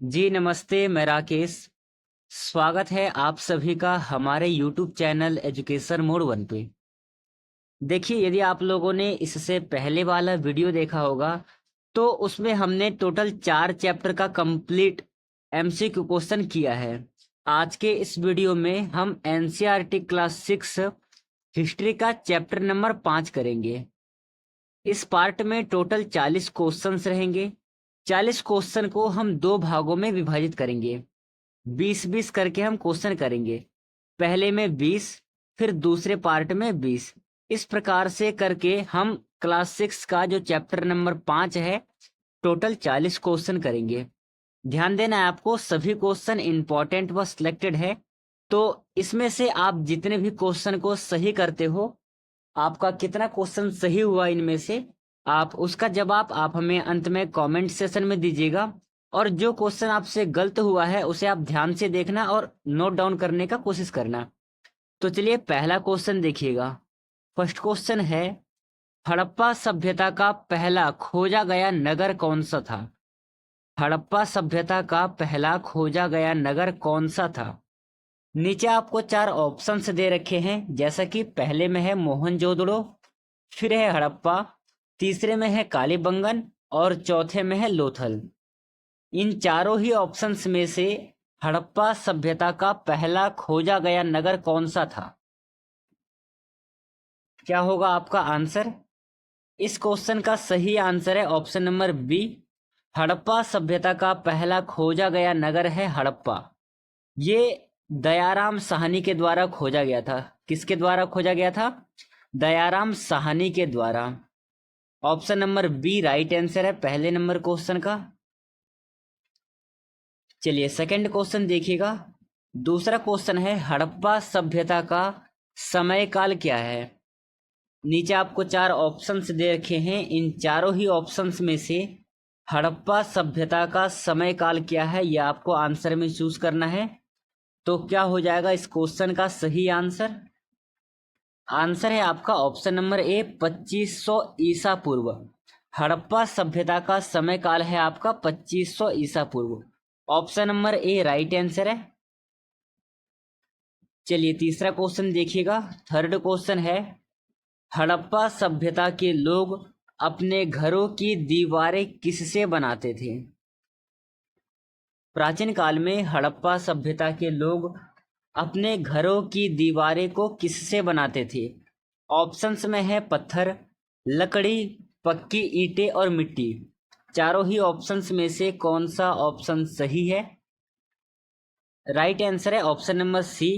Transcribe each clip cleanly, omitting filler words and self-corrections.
जी नमस्ते, मैं राकेश। स्वागत है आप सभी का हमारे यूट्यूब चैनल एजुकेशन मोड 1 पे। देखिए, यदि आप लोगों ने इससे पहले वाला वीडियो देखा होगा तो उसमें हमने टोटल 4 चैप्टर का कंप्लीट एमसीक्यू क्वेश्चन किया है। आज के इस वीडियो में हम एनसीईआरटी क्लास 6 हिस्ट्री का चैप्टर नंबर 5 करेंगे। इस पार्ट में टोटल 40 क्वेश्चंस रहेंगे। 40 क्वेश्चन को हम 2 भागों में विभाजित करेंगे। 20-20 करके हम क्वेश्चन करेंगे। पहले में 20, फिर दूसरे पार्ट में 20। इस प्रकार से करके हम क्लास 6 का जो चैप्टर नंबर 5 है टोटल 40 क्वेश्चन करेंगे। ध्यान देना है आपको, सभी क्वेश्चन इंपॉर्टेंट व सिलेक्टेड है। तो इसमें से आप जितने भी क्वेश्चन को सही करते हो, आपका कितना क्वेश्चन सही हुआ इनमें से, आप उसका जवाब आप हमें अंत में कमेंट सेशन में दीजिएगा। और जो क्वेश्चन आपसे गलत हुआ है उसे आप ध्यान से देखना और नोट डाउन करने का कोशिश करना। तो चलिए पहला क्वेश्चन देखिएगा। फर्स्ट क्वेश्चन है, हड़प्पा सभ्यता का पहला खोजा गया नगर कौन सा था? हड़प्पा सभ्यता का पहला खोजा गया नगर कौन सा था? नीचे आपको 4 ऑप्शंस दे रखे हैं, जैसा कि पहले में है मोहनजोदड़ो, फिर है हड़प्पा, तीसरे में है कालीबंगन और चौथे में है लोथल। इन चारों ही ऑप्शंस में से हड़प्पा सभ्यता का पहला खोजा गया नगर कौन सा था? क्या होगा आपका आंसर? इस क्वेश्चन का सही आंसर है ऑप्शन नंबर बी। हड़प्पा सभ्यता का पहला खोजा गया नगर है हड़प्पा। ये दयाराम साहनी के द्वारा खोजा गया था। किसके द्वारा खोजा गया था? दयाराम साहनी के द्वारा। Option number B right answer है पहले नंबर क्वेश्चन का। चलिए सेकंड क्वेश्चन देखिएगा। दूसरा क्वेश्चन है, हड़प्पा सभ्यता का समय काल क्या है? नीचे आपको 4 ऑप्शंस दे रखे हैं। इन चारों ही ऑप्शंस में से हड़प्पा सभ्यता का समय काल क्या है, यह आपको आंसर में चूज करना है। तो क्या हो जाएगा इस क्वेश्चन का सही आंसर? आंसर है आपका ऑप्शन नंबर ए 2500 ईसा पूर्व। हड़प्पा सभ्यता का समय काल है आपका 2500 ईसा पूर्व। Option number A right answer है। चलिए तीसरा क्वेश्चन देखिएगा। थर्ड क्वेश्चन है, हड़प्पा सभ्यता के लोग अपने घरों की दीवारें किससे बनाते थे? प्राचीन काल में हड़प्पा सभ्यता के लोग अपने घरों की दीवारें को किससे बनाते थे? ऑप्शंस में है पत्थर, लकड़ी, पक्की ईंटें और मिट्टी। चारों ही ऑप्शंस में से कौन सा ऑप्शन सही है? राइट आंसर है ऑप्शन नंबर सी।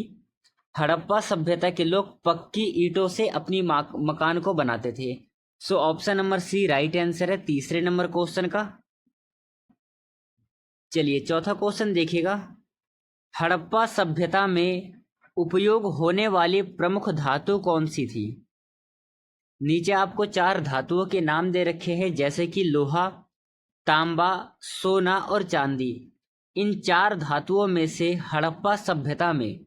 हड़प्पा सभ्यता के लोग पक्की ईंटों से अपनी मकान को बनाते थे। So option number C right answer है तीसरे नंबर क्वेश्चन का। चलिए चौथा क्वेश्चन देखिएगा। हड़प्पा सभ्यता में उपयोग होने वाली प्रमुख धातु कौन सी थी? नीचे आपको 4 धातुओं के नाम दे रखे हैं, जैसे कि लोहा, तांबा, सोना और चांदी। इन 4 धातुओं में से हड़प्पा सभ्यता में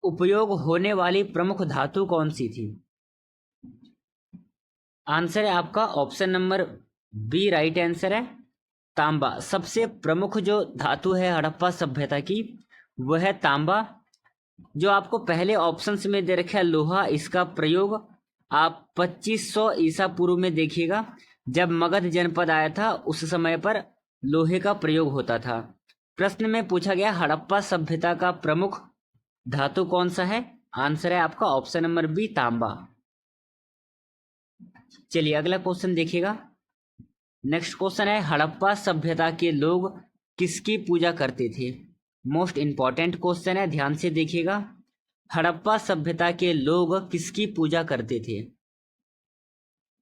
उपयोग होने वाली प्रमुख धातु कौन सी थी? आंसर है आपका option number B right answer है तांबा। सबसे प्रमुख जो धातु है हड़प्पा सभ्यता की वह है तांबा। जो आपको पहले ऑप्शंस में दे रखा है लोहा, इसका प्रयोग आप 2500 ईसा पूर्व में देखिएगा। जब मगध जनपद आया था उस समय पर लोहे का प्रयोग होता था। प्रश्न में पूछा गया हड़प्पा सभ्यता का प्रमुख धातु कौन सा है? आंसर है आपका ऑप्शन नंबर बी तांबा। चलिए अगला क्वेश्चन देखिएगा। नेक्स्ट क्वेश्चन है, हड़प्पा सभ्यता के लोग किसकी पूजा करते थे? मोस्ट इंपॉर्टेंट क्वेश्चन है, ध्यान से देखिएगा। हड़प्पा सभ्यता के लोग किसकी पूजा करते थे?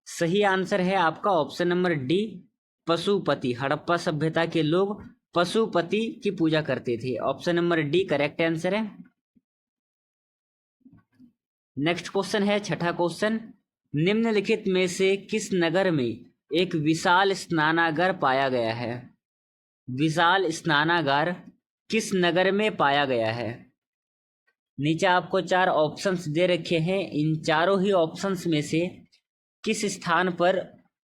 सही आंसर है आपका option number D Pashupati. Harappa सभ्यता के लोग पशुपति की पूजा करते थे। Option number D correct answer है। नेक्स्ट क्वेश्चन है छठा क्वेश्चन, निम्नलिखित में से किस नगर में एक विशाल स्नानागार पाया गया है? विशाल स्नानागार किस नगर में पाया गया है? नीचे आपको 4 ऑप्शंस दे रखे हैं। इन चारों ही ऑप्शंस में से किस स्थान पर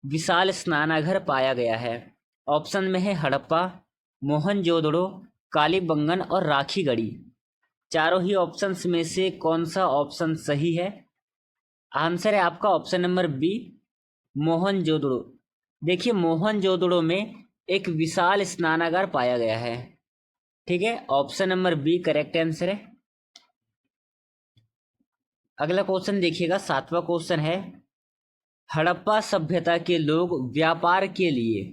विशाल स्नानागार पाया गया है? ऑप्शन में है हड़प्पा, मोहनजोदड़ो, कालीबंगन और राखीगढ़ी। चारों ही ऑप्शंस में से कौन सा ऑप्शन सही है? आंसर है आपका ऑप्शन नंबर बी, मोहनजोदड़ो। देखिए, मोहनजोदड़ो में एक विशाल स्नानागार पाया गया है। ठीक है, option number B correct answer है। अगला क्वेश्चन देखिएगा, 7वां क्वेश्चन है, हड़प्पा सभ्यता के लोग व्यापार के लिए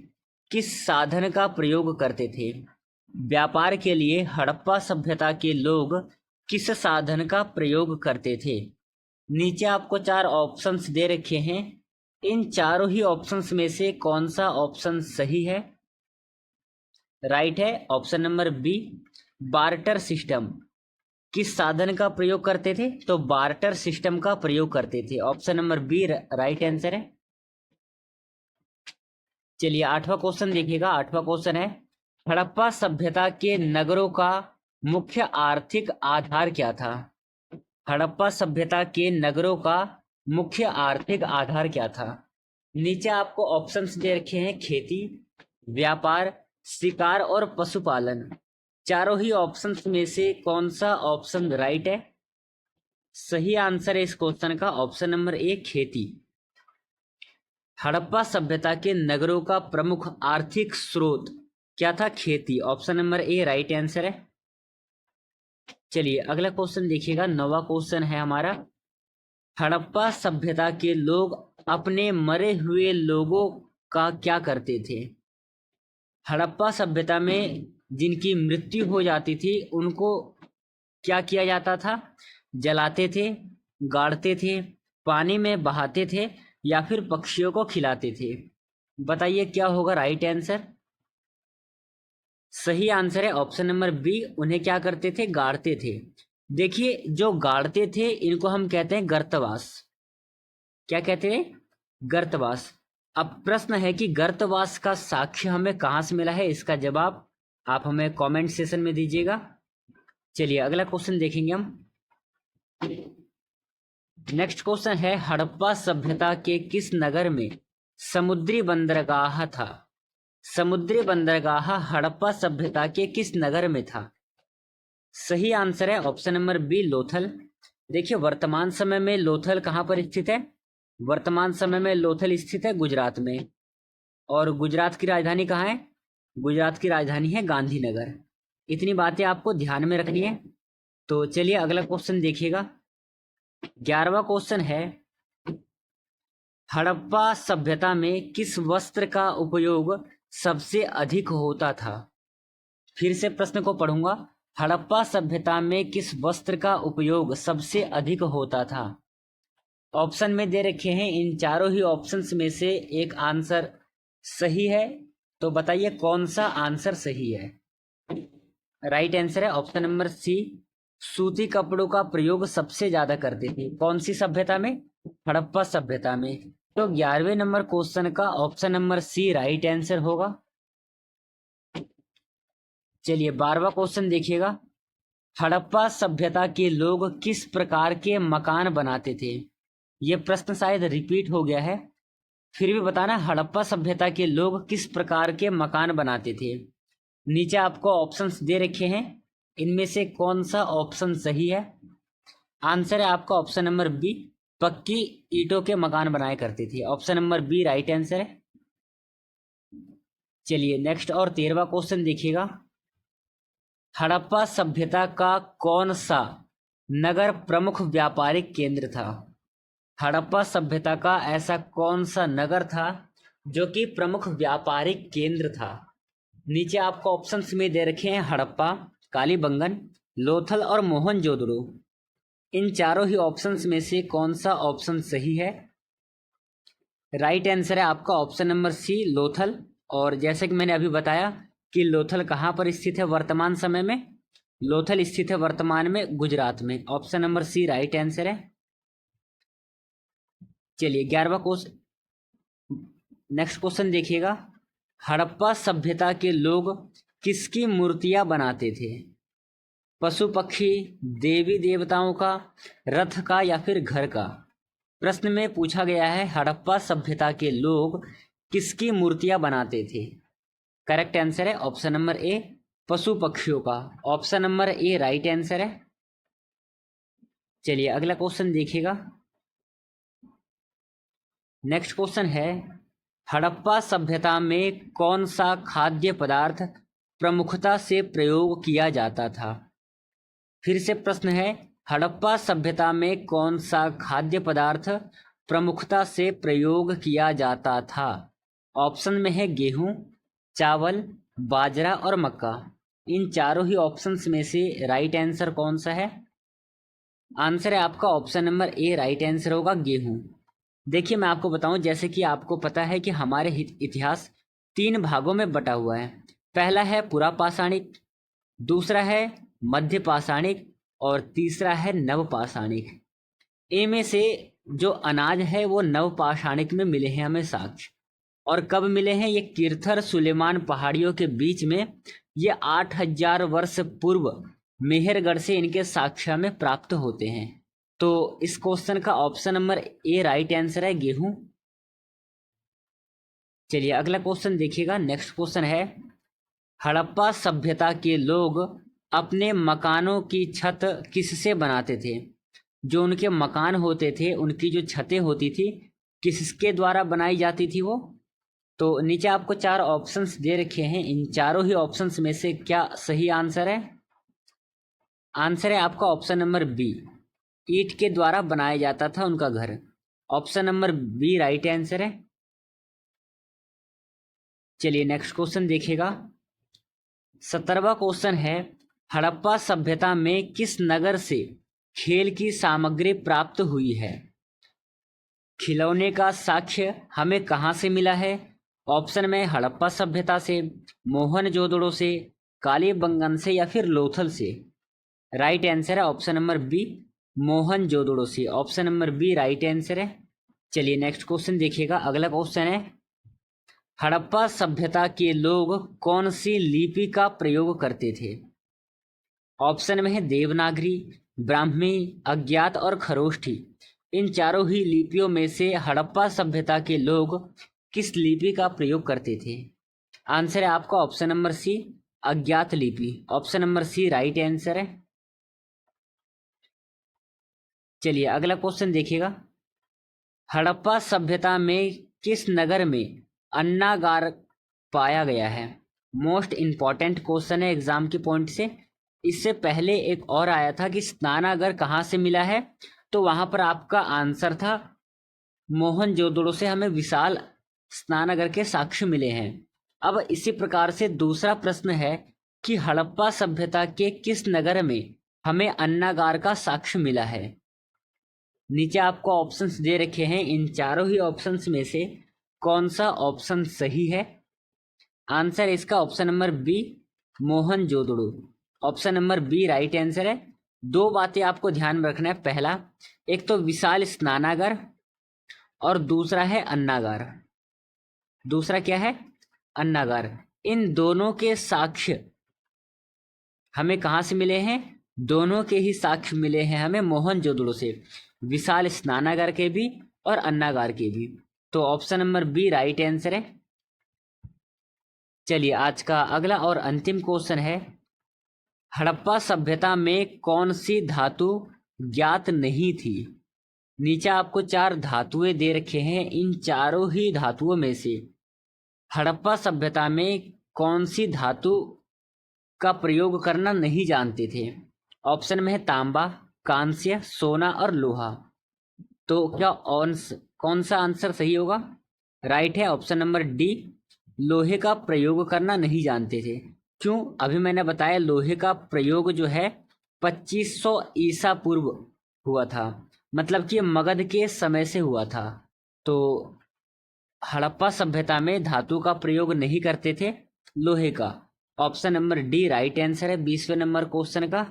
किस साधन का प्रयोग करते थे? व्यापार के लिए हड़प्पा सभ्यता के लोग किस साधन का प्रयोग करते थे? नीचे आपको 4 ऑप्शंस दे रखे हैं। इन चारों ही ऑप्शंस में से कौन सा ऑप्शन सही है? राइट है option number B, barter system. किस साधन का प्रयोग करते थे? तो बार्टर सिस्टम का प्रयोग करते थे। Option number B right answer है। चलिए 8वां क्वेश्चन देखिएगा। 8वां क्वेश्चन है, हड़प्पा सभ्यता के नगरों का मुख्य आर्थिक आधार क्या था? हड़प्पा सभ्यता के नगरों का मुख्य आर्थिक आधार क्या था? नीचे आपको ऑप्शंस दे रखे हैं, खेती, व्यापार, शिकार और पशुपालन। चारों ही ऑप्शंस में से कौन सा ऑप्शन राइट है? सही आंसर है इस क्वेश्चन का ऑप्शन नंबर ए, खेती। हड़प्पा सभ्यता के नगरों का प्रमुख आर्थिक स्रोत क्या था? खेती। Option number A right answer है। चलिए अगला क्वेश्चन देखिएगा। 9वां क्वेश्चन है हमारा, हड़प्पा सभ्यता के लोग अपने मरे हुए लोगों का क्या करते थे? हड़प्पा सभ्यता में जिनकी मृत्यु हो जाती थी उनको क्या किया जाता था? जलाते थे, गाड़ते थे, पानी में बहाते थे या फिर पक्षियों को खिलाते थे? बताइए क्या होगा राइट आंसर? सही आंसर है ऑप्शन नंबर बी, उन्हें क्या करते थे? गाड़ते थे। देखिए, जो गाड़ते थे इनको हम कहते हैं गर्तवास। क्या कहते हैं? गर्तवास। अब प्रश्न है कि गर्तवास का साक्ष्य हमें कहाँ से मिला है? इसका जवाब आप हमें कमेंट सेशन में दीजिएगा। चलिए अगला क्वेश्चन देखेंगे हम। नेक्स्ट क्वेश्चन है, हड़प्पा सभ्यता के किस नगर में समुद्री बंदरगाह था? समुद्री बंदरगाह हड़प्पा सभ्यता के किस नगर में था? सही आंसर है ऑप्शन नंबर बी, लोथल। देखिए, वर्तमान समय में लोथल कहाँ पर स्थित है? वर्तमान समय में लोथल स्थित है गुजरात में। और गुजरात की राजधानी कहाँ है? गुजरात की राजधानी है गांधीनगर। इतनी बातें आपको ध्यान में रखनी है। तो चलिए अगला क्वेश्चन देखिएगा। 11वां क्वेश्चन है, हड़प्पा सभ्यता में किस वस्त्र का उपयोग सबसे अधिक होता था? फिर से प्रश्न को पढ़ूंगा, हड़प्पा सभ्यता में किस वस्त्र का उपयोग सबसे अधिक होता था? ऑप्शन में दे रखे हैं, इन चारों ही ऑप्शंस में से एक आंसर सही है। तो बताइए कौन सा आंसर सही है? राइट आंसर है ऑप्शन नंबर सी, सूती कपड़ों का प्रयोग सबसे ज्यादा करते थे। कौन सी सभ्यता में? हड़प्पा सभ्यता में। तो 11वें नंबर क्वेश्चन का option number C right answer होगा। चलिए 12वां क्वेश्चन देखिएगा, हड़प्पा सभ्यता के लोग किस प्रकार के मकान बनाते थे? यह प्रश्न शायद रिपीट हो गया है, फिर भी बताना, हड़प्पा सभ्यता के लोग किस प्रकार के मकान बनाते थे? नीचे आपको ऑप्शंस दे रखे हैं, इनमें से कौन सा ऑप्शन सही है? आंसर है आपका ऑप्शन नंबर बी, पक्की ईंटों के मकान बनाया करती थी। Option number B right answer है। चलिए नेक्स्ट और 13वां क्वेश्चन देखिएगा, हड़प्पा सभ्यता का कौन सा नगर प्रमुख व्यापारिक केंद्र था? हड़प्पा सभ्यता का ऐसा कौन सा नगर था जो कि प्रमुख व्यापारिक केंद्र था? नीचे आपको ऑप्शंस में दे रखे हैं, हड़प्पा, कालीबंगन, लोथल और मोहनजोदड़ो। इन चारों ही ऑप्शंस में से कौन सा ऑप्शन सही है? राइट आंसर है आपका ऑप्शन नंबर सी, लोथल। और जैसे कि मैंने अभी बताया कि लोथल कहाँ पर स्थित है वर्तमान समय में? लोथल स्थित है वर्तमान में गुजरात में। Option number C right answer है। चलिए 11वां क्वेश्चन, नेक्स्ट क्वेश्चन देखिएगा, हड़प्पा सभ्यता के लोग किसकी मूर्तियां बनाते थे? पशु पक्षी, देवी देवताओं का, रथ का या फिर घर का? प्रश्न में पूछा गया है, हड़प्पा सभ्यता के लोग किसकी मूर्तियां बनाते थे? करेक्ट आंसर है ऑप्शन नंबर ए, पशु पक्षियों का। Option number A right answer है। चलिए अगला क्वेश्चन देखिएगा। नेक्स्ट क्वेश्चन है, हड़प्पा सभ्यता में कौन सा खाद्य पदार्थ प्रमुखता से प्रयोग किया जाता था? फिर से प्रश्न है, हड़प्पा सभ्यता में कौन सा खाद्य पदार्थ प्रमुखता से प्रयोग किया जाता था? ऑप्शन में है गेहूं, चावल, बाजरा और मक्का। इन चारों ही ऑप्शंस में से राइट आंसर कौन सा है? आंसर है आपका option number A right answer होगा, गेहूं। देखिए मैं आपको बताऊं, जैसे कि आपको पता है कि हमारे इतिहास 3 भागों में बटा हुआ है। पहला है पुरा पाषाणिक, दूसरा है मध्य पाषाणिक और तीसरा है नव पाषाणिक। इनमें से जो अनाज है वो नव पाषाणिक में मिले हैं हमें साक्ष्य। और कब मिले हैं? ये किरथर सुलेमान पहाड़ियों के बीच में, ये 8000 वर्ष पूर्व मेहरगढ़ से इनके साक्ष्य हमें प्राप्त होते हैं। तो इस क्वेश्चन का option number A right answer है, गेहूं। चलिए अगला क्वेश्चन देखिएगा। नेक्स्ट क्वेश्चन है, हड़प्पा सभ्यता के लोग अपने मकानों की छत किससे बनाते थे? जो उनके मकान होते थे, उनकी जो छतें होती थी, किसके द्वारा बनाई जाती थी वो? तो नीचे आपको 4 ऑप्शंस दे रखे हैं। इन चारों ही ऑप्शंस में से क्या सही आंसर है? आंसर है आपका ऑप्शन नंबर बी, ईंट के द्वारा बनाया जाता था उनका घर। Option number B right answer है। चलिए नेक्स्ट क्वेश्चन देखिएगा। 17वां क्वेश्चन है, हड़प्पा सभ्यता में किस नगर से खेल की सामग्री प्राप्त हुई है? खिलौने का साक्ष्य हमें कहाँ से मिला है? ऑप्शन में हड़प्पा सभ्यता से, मोहनजोदड़ो से, कालीबंगन से या फिर लोथल से। राइट आंसर है ऑप्शन नंबर बी, मोहनजोदड़ो से। Option number B right answer है। चलिए नेक्स्ट क्वेश्चन देखिएगा। अगला क्वेश्चन है, हड़प्पा सभ्यता के लोग कौन सी लिपि का प्रयोग करते थे? ऑप्शन में है देवनागरी, ब्राह्मी, अज्ञात और खरोष्ठी। इन चारों ही लिपियों में से हड़प्पा सभ्यता के लोग किस लिपि का प्रयोग करते थे? आंसर है आपका ऑप्शन नंबर सी, अज्ञात लिपि। Option number C right answer है। चलिए अगला क्वेश्चन देखिएगा। हड़प्पा सभ्यता में किस नगर में अन्नागार पाया गया है? मोस्ट इंपॉर्टेंट क्वेश्चन है एग्जाम के पॉइंट से। इससे पहले एक और आया था कि स्नानागार कहाँ से मिला है, तो वहां पर आपका आंसर था मोहनजोदड़ो से हमें विशाल स्नानागार के साक्ष्य मिले हैं। अब इसी प्रकार से दूसरा प्रश्न है कि हड़प्पा सभ्यता के किस नगर में हमें अन्नागार का साक्ष्य मिला है? नीचे आपको ऑप्शंस दे रखे हैं। इन चारों ही ऑप्शंस में से कौन सा ऑप्शन सही है? आंसर इसका option number B, Mohenjodaro. Option number B right answer है। 2 बातें आपको ध्यान में रखना है। पहला, एक तो विशाल स्नानागार और दूसरा है अन्नागार। दूसरा क्या है? अन्नागार। इन दोनों के साक्ष्य हमें कहाँ से मिले हैं? दोनों के ही साक्ष्य मिले हैं हमें मोहनजोदड़ो से, विशाल स्नानागार के भी और अन्नागार के भी। तो option number B right answer है। चलिए आज का अगला और अंतिम क्वेश्चन है, हड़प्पा सभ्यता में कौन सी धातु ज्ञात नहीं थी? नीचे आपको 4 धातुएं दे रखे हैं। इन चारों ही धातुओं में से हड़प्पा सभ्यता में कौन सी धातु का प्रयोग करना नहीं जानते थे? ऑप्शन में है तांबा, कांस्य, सोना और लोहा। तो क्या कौन सा आंसर सही होगा? राइट है ऑप्शन नंबर डी, लोहे का प्रयोग करना नहीं जानते थे। क्यों? अभी मैंने बताया लोहे का प्रयोग जो है 2500 ईसा पूर्व हुआ था, मतलब कि मगध के समय से हुआ था। तो हड़प्पा सभ्यता में धातु का प्रयोग नहीं करते थे, लोहे का। Option number D right answer है 20वें नंबर क्वेश्चन का।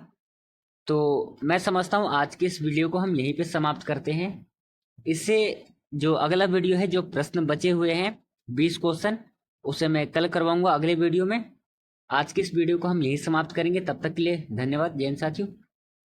तो मैं समझता हूँ आज की इस वीडियो को हम यहीं पे समाप्त करते हैं। इससे जो अगला वीडियो है, जो प्रश्न बचे हुए हैं 20 क्वेश्चन, उसे मैं कल करवाऊंगा अगले वीडियो में। आज की इस वीडियो को हम यहीं समाप्त करेंगे। तब तक के लिए धन्यवाद। जय हिंद साथियों।